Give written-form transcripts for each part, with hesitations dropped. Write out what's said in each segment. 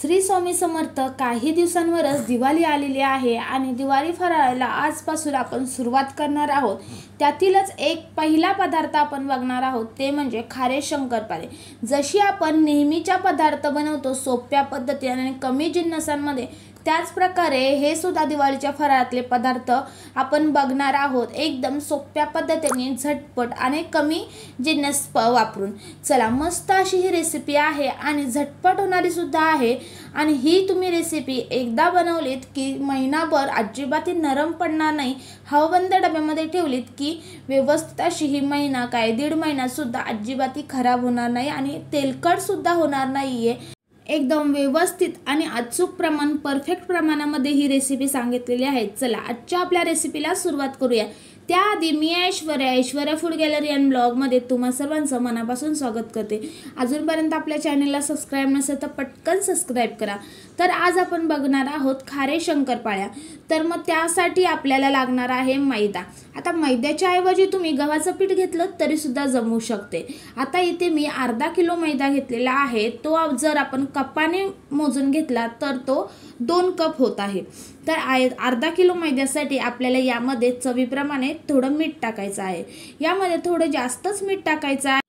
श्री स्वामी समर्थ. काही दिवसांवरच दिवाळी आलेली आहे आणि दिवाळी फराळाला आजपासून आपण सुरुवात करणार आहोत. त्यातीलच एक पहिला पदार्थ आपण बघणार आहोत ते म्हणजे खारे शंकरपाळे. जशी आपण नेहमीच्या पदार्थ बनवतो सोप्या पद्धतीने आणि कमी जिन्नसांमध्ये, त्याच प्रकारे हे सुद्धा दिवाळीच्या फराळातले पदार्थ आपण बघणार आहोत एकदम सोप्या पद्धतीने, झटपट आणि कमी जिन्नस वापरून. चला, मस्त अशी ही रेसिपी आहे आणि झटपट होणारी सुद्धा आहे. आणि ही तुम्ही रेसिपी एकदा बनवलीत की महिनाभर अजिबात नरम पडणार नाही. हवाबंद डब्यामध्ये ठेवलीत की व्यवस्थित अशी ही महिना काय दीड महिना सुद्धा अजिबात खराब होणार नाही आणि तेलकट सुद्धा होणार नाहीये. एकदम व्यवस्थित आणि अचूक प्रमाण, परफेक्ट प्रमाणामध्ये ही रेसिपी सांगितलेली आहे. चला, आजच्या आपल्या रेसिपीला सुरुवात करूया. त्याआधी मी ऐश्वर्या फूड गॅलरी अँड ब्लॉगमध्ये तुम्हा सर्वांचं मनापासून स्वागत करते. अजूनपर्यंत आपल्या चॅनलला सबस्क्राईब नसेल तर पटकन सबस्क्राईब करा. तर आज आपण बघणार आहोत खारे शंकरपाळ्या. तर मग त्यासाठी आपल्याला लागणार आहे मैदा. आता मैद्याच्या ऐवजी तुम्ही गव्हाचं पीठ घेतलं तरी सुद्धा जमू शकते. आता इथे मी अर्धा किलो मैदा घेतलेला आहे. तो जर आपण कपाने मोजून घेतला तर तो 2 कप होत आहे. तर अर्धा किलो मैद्यासाठी आपल्याला यामध्ये चवीप्रमाणे थोडं मीठ टाकायचं आहे. यामध्ये थोडं जास्तच मीठ टाकायचं आहे,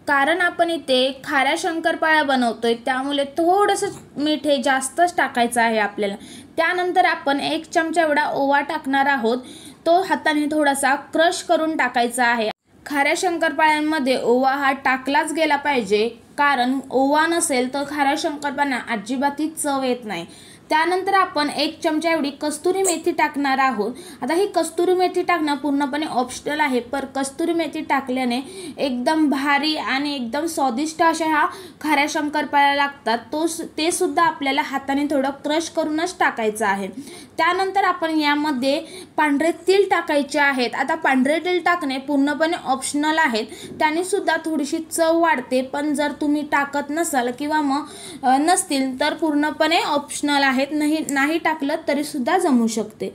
कारण आपण इथे खाऱ्या शंकरपाळ्या बनवतोय, त्यामुळे थोडंसं मीठ हे जास्तच टाकायचं आहे आपल्याला. त्यानंतर आपण 1 चमचा एवढा ओवा टाकणार आहोत. तो हाताने थोडासा क्रश करून टाकायचा आहे. खाऱ्या शंकरपाळ्यांमध्ये ओवा हा टाकलाच गेला पाहिजे, कारण ओवा नसेल तर खाऱ्या शंकरपाळ्यांना अजिबात चव येत नाही. त्यानंतर आपण 1 चमचा एवढी कस्तुरी मेथी टाकणार आहोत. आता ही कस्तुरी मेथी टाकणं पूर्णपणे ऑप्शनल आहे, पण कस्तुरी मेथी टाकल्याने एकदम भारी आणि एकदम स्वादिष्ट अशा ह्या खाऱ्या शंकरपाळ्या लागतात. ते सुद्धा आपल्याला हाताने थोडं क्रश करूनच टाकायचं आहे. त्यानंतर आपण यामध्ये पांढरे तीळ टाकायचे आहेत. आता पांढरे तीळ टाकणे पूर्णपणे ऑप्शनल आहेत, त्याने सुद्धा थोडीशी चव वाढते, पण जर तुम्ही टाकत नसाल किंवा मग नसतील तर पूर्णपणे ऑप्शनल आहे, नाही टाकलं तरी सुद्धा जमू शकते.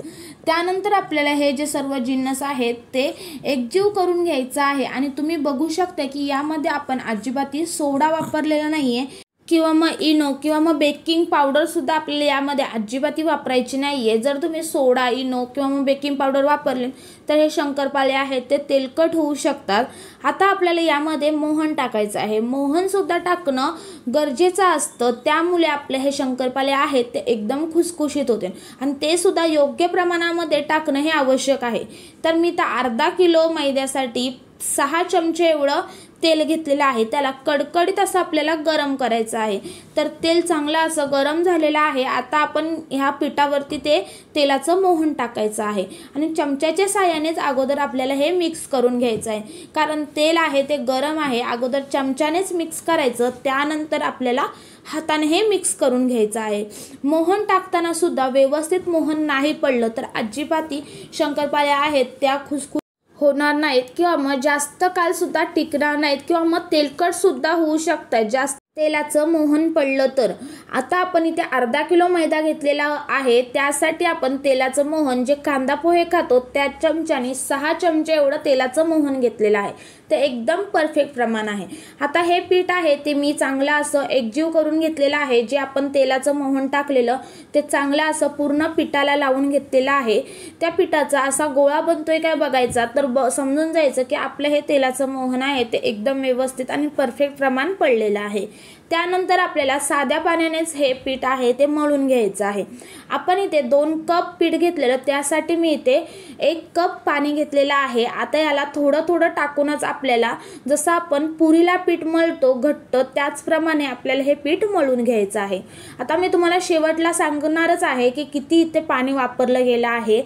त्यानंतर आपल्याला हे जे सर्व जिन्नस आहेत ते एकजीव करून घ्यायचं आहे. आणि तुम्ही बघू शकता की यामध्ये आपण अजिबात सोडा वापरलेला नाहीये किंवा मग इनो किंवा मग बेकिंग पावडर सुद्धा आपल्याला यामध्ये अजिबात वापरायची नाहीये. जर तुम्ही सोडा, इनो किंवा मग बेकिंग पावडर वापरले तर हे शंकरपाळे आहेत ते तेलकट होऊ शकतात. आता आपल्याला यामध्ये मोहन टाकायचं आहे. मोहन सुद्धा टाकणं गरजेचं असतं, त्यामुळे आपले हे शंकरपाळे आहेत ते एकदम खुसखुशीत होते आणि ते सुद्धा योग्य प्रमाणामध्ये टाकणं हे आवश्यक आहे. तर मी तर अर्धा किलो मैद्यासाठी 6 चमचे एवढं तेल घेतलेलं आहे. त्याला कडकडीत असं आपल्याला गरम करायचं आहे. तर तेल चांगलं असं गरम झालेलं आहे. आता आपण ह्या पिठावरती ते तेलाचं मोहन टाकायचं आहे आणि चमच्याच्या साहाय्यानेच अगोदर आपल्याला हे मिक्स करून घ्यायचं आहे, कारण तेल आहे ते गरम आहे. अगोदर चमच्यानेच मिक्स करायचं, त्यानंतर आपल्याला हाताने हे मिक्स करून घ्यायचं आहे. मोहन टाकताना सुद्धा व्यवस्थित मोहन नाही पडलं तर अजिबात शंकरपाळ्या आहेत त्या खुसखुशीत होणार नाहीत किंवा मग जास्त काळ सुद्धा टिकणार नाहीत किंवा मग तेलकट सुद्धा होऊ शकतात जास्त तेलाचं मोहन पडलं तर. आता आपण इथे अर्धा किलो मैदा घेतलेला आहे. त्यासाठी आपण तेलाचं मोहन, जे कांदा पोहे खातो त्या चमच्याने 6 चमचे एवढं तेलाचं मोहन घेतलेलं आहे. ते एकदम परफेक्ट प्रमाण आहे. आता हे पीठ आहे ते मी चांगलं असं एकजीव करून घेतलेलं आहे. जे आपण तेलाचं मोहन टाकलेलं ते चांगलं असं पूर्ण पिठाला लावून घेतलेलं आहे. त्या पिठाचा असा गोळा बनतोय काय बघायचा, तर समजून जायचं की आपलं हे तेलाचं मोहन आहे ते एकदम व्यवस्थित आणि परफेक्ट प्रमाण पडलेलं आहे. त्यानंतर आपल्याला साध्या पाण्यानेच हे पीठ आहे ते मळून घ्यायचं आहे. आपण इथे 2 कप पीठ घेतलेलं, त्यासाठी मी इथे 1 कप पाणी घेतलेलं आहे. आता याला थोडं थोडं टाकूनच आपल्याला, जसं आपण पुरीला पीठ मळतो घट्ट, त्याचप्रमाणे आपल्याला हे पीठ मळून घ्यायचं आहे. आता मी तुम्हाला शेवटला सांगणारच आहे की किती इथे पाणी वापरलं गेलं आहे.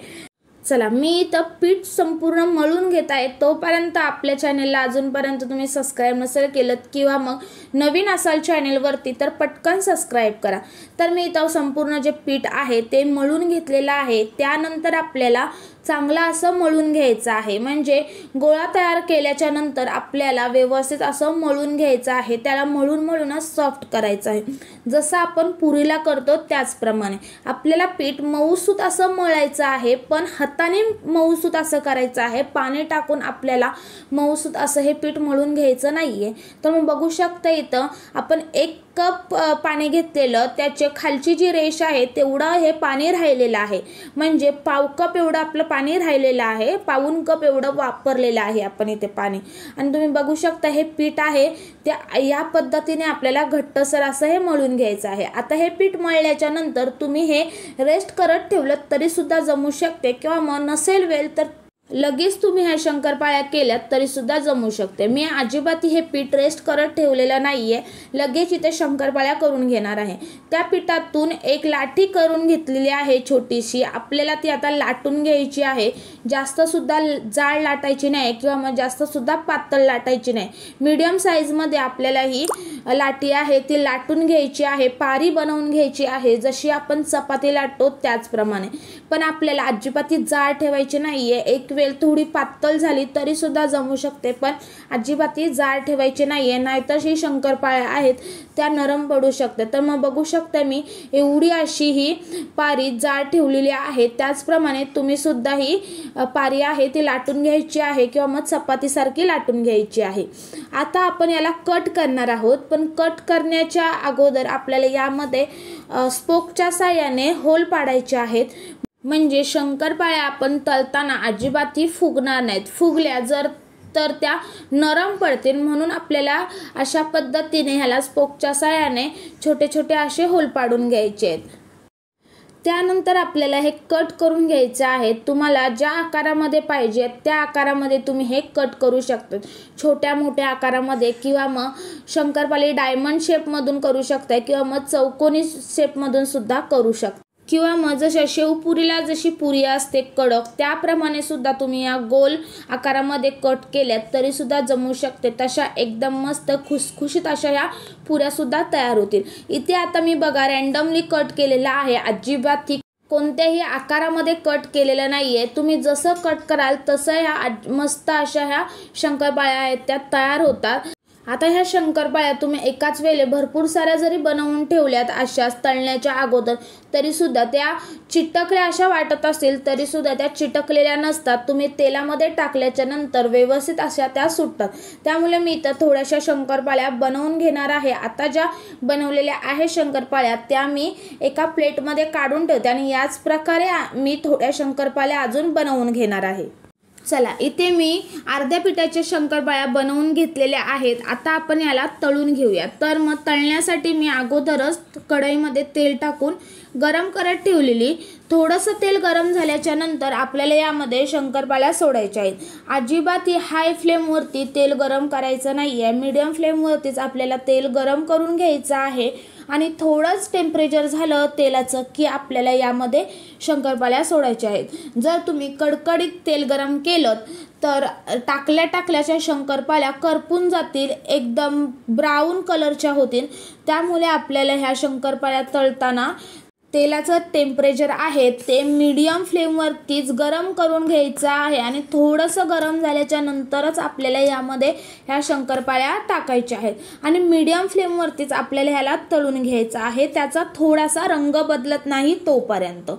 चला, मी इथं पीठ संपूर्ण मळून घेत आहे. तोपर्यंत आपल्या चॅनेलला अजूनपर्यंत तुम्ही सबस्क्राईब नसेल केलं किंवा मग नवीन असाल चॅनेलवरती तर पटकन सबस्क्राईब करा. तर मी इथं संपूर्ण जे पीठ आहे ते मळून घेतलेलं आहे. त्यानंतर आपल्याला चांगला असं मळून घ्यायचं आहे, म्हणजे गोळा तयार केल्याच्या नंतर आपल्याला व्यवस्थित असं मळून घ्यायचं आहे. त्याला मळूनच सॉफ्ट करायचं आहे. जसं आपण पुरीला करतो त्याचप्रमाणे आपल्याला पीठ मऊसूत असं मळायचं आहे, पण हाताने मऊसूत असं करायचं आहे. पाणी टाकून आपल्याला मऊसूत असं हे पीठ मळून घ्यायचं नाहीये. तर मग बघू शकता इथं आपण 1 कप पाणी घेतलेलं त्याचे खालची जी रेष आहे तेवढं हे पाणी राहिलेलं आहे, म्हणजे पाव कप एवढं आपलं पाणी राहिलेलं आहे, पाऊण कप एवढं वापरलेलं आहे आपण इथे पाणी. आणि तुम्ही बघू शकता हे पीठ आहे ते या पद्धतीने आपल्याला घट्टसर असं हे मळून घ्यायचं आहे. आता हे पीठ मळल्याच्या नंतर तुम्ही हे रेस्ट करत ठेवलं तरी सुद्धा जमू शकते, किंवा मग नसेल वेळ तर लगेच तुम्ही ह्या शंकरपाळ्या केल्यात तरी सुद्धा जमू शकते. मी अजिबात हे पीठ रेस्ट करत ठेवलेलं नाहीये, लगेच इथे शंकरपाळ्या करून घेणार आहे. त्या पिठातून एक लाठी करून घेतलेली आहे छोटीशी, आपल्याला ती आता लाटून घ्यायची आहे. जास्त सुद्धा जाड लाटायची नाही किंवा मग जास्त सुद्धा पातळ लाटायची नाही, मीडियम साईज मध्ये आपल्याला ही लाटी आहे ती लाटून घ्यायची आहे, पारी बनवून घ्यायची आहे, जशी आपण चपाती लाटतो त्याचप्रमाणे. पण आपल्याला अजिबात जाड ठेवायची नाहीये. एक वेळ थोडी पातळ झाली तरी सुद्धा जमू शकते, पण अजिबात जाड ठेवायची नाहीये, नाहीतर ही शंकरपाळ्या आहेत त्या नरम पडू शकते. तर मग बघू शकता मी एवढी अशी ही पारी जाड ठेवलेली आहे. त्याचप्रमाणे तुम्ही सुद्धा ही पारी आहे ती लाटून घ्यायची आहे, किंवा मग चपाती सारखी लाटून घ्यायची आहे. आता आपण याला कट करणार आहोत, पण कट करण्याच्या अगोदर आपल्याला यामध्ये स्पोकच्या साहाय्याने होल पाडायचे आहेत, म्हणजे शंकरपाळ्या आपण तळताना अजिबात फुगणार नाहीत. फुगल्या जर तर त्या नरम पडतील, म्हणून आपल्याला अशा पद्धतीने ह्याला स्पोकच्या साहाय्याने छोटे छोटे असे होल पाडून घ्यायचे आहेत. त्यानंतर आपल्याला हे कट करून घ्यायचे आहे. तुम्हाला ज्या आकारामध्ये पाहिजे त्या आकारामध्ये तुम्ही हे कट करू शकता, छोट्या मोठ्या आकारामध्ये, किंवा मग शंकरपाळी डायमंड शेपमधून करू शकता, किंवा मग चौकोनी शेपमधून सुद्धा करू शकता, किंवा मग जशा शेवपुरीला जशी पुरी असते कडक त्याप्रमाणे सुद्धा तुम्ही या गोल आकारामध्ये कट केल्यात तरी सुद्धा जमू शकते. तशा एकदम मस्त खुसखुशीत अशा या पुऱ्या सुद्धा तयार होतील. इथे आता मी बघा रँडमली कट केलेला आहे, अजिबात कोणत्याही आकारामध्ये कट केलेलं नाहीये. तुम्ही जसं कट कराल तसं ह्या मस्त अशा ह्या शंकरपाळ्या आहेत त्या तयार होतात. आता ह्या शंकरपाळ्या तुम्ही एकाच वेळेला भरपूर साऱ्या जरी बनवून ठेवल्यात अशाच तळण्याच्या अगोदर तरी सुद्धा त्या चिटकल्या अशा वाटत असतील तरी सुद्धा त्या चिटकलेल्या नसतात. तुम्ही तेलामध्ये टाकल्याच्या नंतर व्यवस्थित अशा त्या सुटतात. त्यामुळे मी इथं थोड्याशा शंकरपाळ्या बनवून घेणार आहे. आता ज्या बनवलेल्या आहे शंकरपाळ्या त्या मी एका प्लेटमध्ये काढून ठेवते आणि याच प्रकारे मी थोड्या शंकरपाळ्या अजून बनवून घेणार आहे. चला इथे मी अर्ध्या पिठाच्या शंकरपाळ्या बनवून घेतलेल्या आहेत. आता आपण याला तळून घेऊया. तर मग तळण्यासाठी मी अगोदरच कढईमध्ये तेल टाकून गरम करत ठेवलेली. थोडंसं तेल गरम झाल्याच्या नंतर आपल्याला यामध्ये शंकरपाळ्या सोडायच्या आहेत. अजिबात हाय फ्लेमवरती तेल गरम करायचं नाही आहे, मीडियम फ्लेमवरतीच आपल्याला तेल गरम करून घ्यायचं आहे. आणि थोडंच टेम्परेचर झालं तेलाचं की आपल्याला यामध्ये शंकरपाळ्या सोडायच्या आहेत. जर तुम्ही कडकडीत तेल गरम केलं तर टाकल्याच्या शंकरपाळ्या करपून जातील, एकदम ब्राऊन कलरच्या होतील. त्यामुळे आपल्याला ह्या शंकरपाळ्या तळताना तेलाचं टेम्परेचर आहे ते मीडियम फ्लेमवरतीच गरम करून घ्यायचं आहे. आणि थोडंसं गरम झाल्याच्या नंतरच आपल्याला यामध्ये ह्या शंकरपाळ्या टाकायच्या आहेत आणि मीडियम फ्लेमवरतीच आपल्याला ह्याला तळून घ्यायचं आहे, त्याचा थोडासा रंग बदलत नाही तोपर्यंत.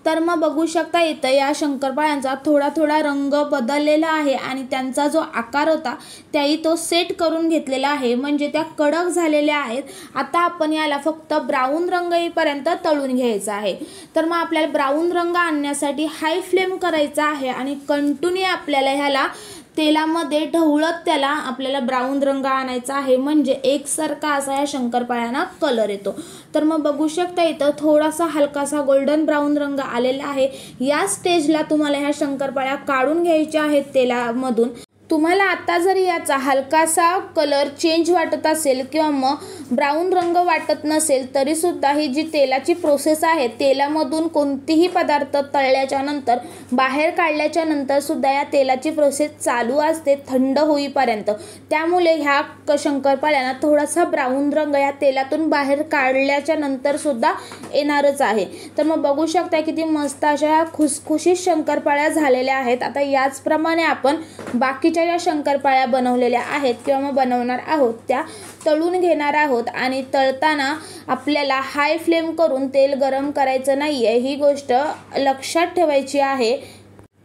तर मग बघू शकता इथं या शंकरपाळ्यांचा थोडा थोडा रंग बदललेला आहे आणि त्यांचा जो आकार होता त्याही तो सेट करून घेतलेला आहे, म्हणजे त्या कडक झालेल्या आहेत. आता आपण याला फक्त ब्राऊन रंग येईपर्यंत तळून घ्यायचा आहे. तर मग आपल्याला ब्राऊन रंग आणण्यासाठी हाय फ्लेम करायचा आहे आणि कंटिन्यू आपल्याला ह्याला तेलामध्ये ढवळत त्याला आपल्याला ब्राऊन रंग आणायचा आहे, म्हणजे एकसारखा असा या शंकरपाळ्यांना कलर येतो. तर मग बघू शकता इथं थोडासा हलकासा गोल्डन ब्राऊन रंग आलेला आहे. या स्टेजला तुम्हाला ह्या शंकरपाळ्या काढून घ्यायच्या आहेत तेलामधून. तुम्हाला आता जरी याचा हलकासा कलर चेंज वाटत असेल किंवा मग ब्राऊन रंग वाटत नसेल तरी सुद्धा ही जी तेलाची प्रोसेस आहे, तेलामधून कोणतीही पदार्थ तळल्याच्या नंतर बाहेर काढल्याच्या नंतर सुद्धा या तेलाची प्रोसेस चालू असते थंड होईपर्यंत. त्यामुळे ह्या शंकरपाळ्यांना थोडासा ब्राऊन रंग या तेलातून बाहेर काढल्याच्या नंतर सुद्धा येणारच आहे. तर मग बघू शकता किती मस्त अशा खुसखुशीत शंकरपाळ्या झालेल्या आहेत. आता याचप्रमाणे आपण बाकीच्या ज्या शंकरपाळ्या बनवलेल्या आहेत किंवा मग बनवणार आहोत त्या तळून घेणार आहोत. आणि तळताना आपल्याला हाय फ्लेम करून तेल गरम करायचं नाहीये, ही गोष्ट लक्षात ठेवायची आहे.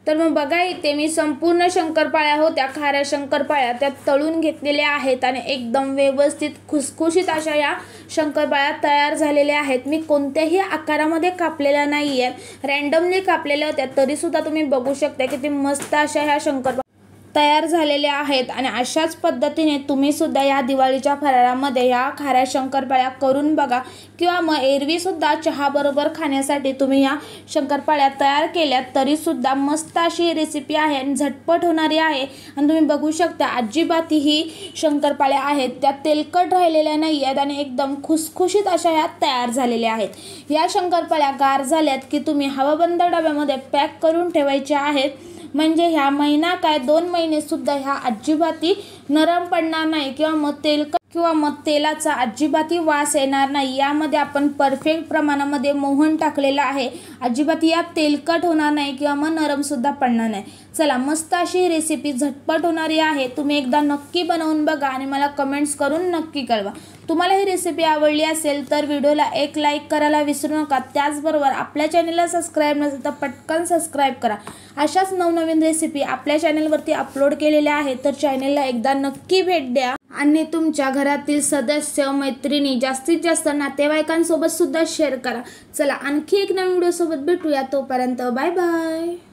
तर मग बघा इथे मी संपूर्ण शंकरपाळ्या होत्या, खाऱ्या शंकरपाळ्या त्या तळून घेतलेल्या आहेत आणि एकदम व्यवस्थित खुसखुशीत अशा या शंकरपाळ्या तयार झालेल्या आहेत. मी कोणत्याही आकारामध्ये कापलेल्या नाही आहे, रँडमली कापलेल्या होत्या, तरीसुद्धा तुम्ही बघू शकता किती मस्त अशा ह्या शंकरपाळ्या तयार झालेल्या आहेत. आणि अशाच पद्धतीने तुम्ही सुद्धा या दिवाळीच्या फराळामध्ये या खाऱ्या शंकरपाळ्या करून बघा, किंवा मग एरवीसुद्धा चहाबरोबर खाण्यासाठी तुम्ही या शंकरपाळ्या तयार केल्यात तरीसुद्धा मस्त अशी रेसिपी आहे आणि झटपट होणारी आहे. आणि तुम्ही बघू शकता अजिबात ही शंकरपाळ्या आहेत त्या तेलकट राहिलेल्या नाही आहेत आणि एकदम खुसखुशीत अशा ह्या तयार झालेल्या आहेत. या शंकरपाळ्या गार झाल्यात की तुम्ही हवाबंद डब्यामध्ये पॅक करून ठेवायच्या आहेत, म्हणजे ह्या महिना काय 2 महिने सुद्धा ह्या अजिबाती नरम पडणार नाही किंवा मग तेलाचा अजिबाती वास येणार नाही. यामध्ये आपण परफेक्ट प्रमाणामध्ये मोहन टाकलेला आहे, अजिबात या तेलकट होणार नाही किंवा मग नरम सुद्धा पडणार नाही. चला, मस्त अशी रेसिपी झटपट होणारी आहे, तुम्ही एकदा नक्की बनवून बघा आणि मला कमेंट्स करून नक्की कळवा. तुम्हाला ही रेसिपी आवडली असेल तर व्हिडिओला एक लाईक करायला विसरू नका. त्याचबरोबर आपल्या चॅनलला सबस्क्राईब नसेल तर पटकन सबस्क्राईब करा. अशाच नवनवीन रेसिपी आपल्या चॅनलवरती अपलोड केलेल्या आहेत, तर चॅनलला एकदा नक्की भेट द्या आणि तुमच्या घरातील सदस्य, मैत्रिणी, जास्तीत जास्त नातेवाईकांसोबत सुद्धा शेअर करा. चला, आणखी एक नवीन व्हिडिओ सोबत भेटूया. तोपर्यंत बाय बाय.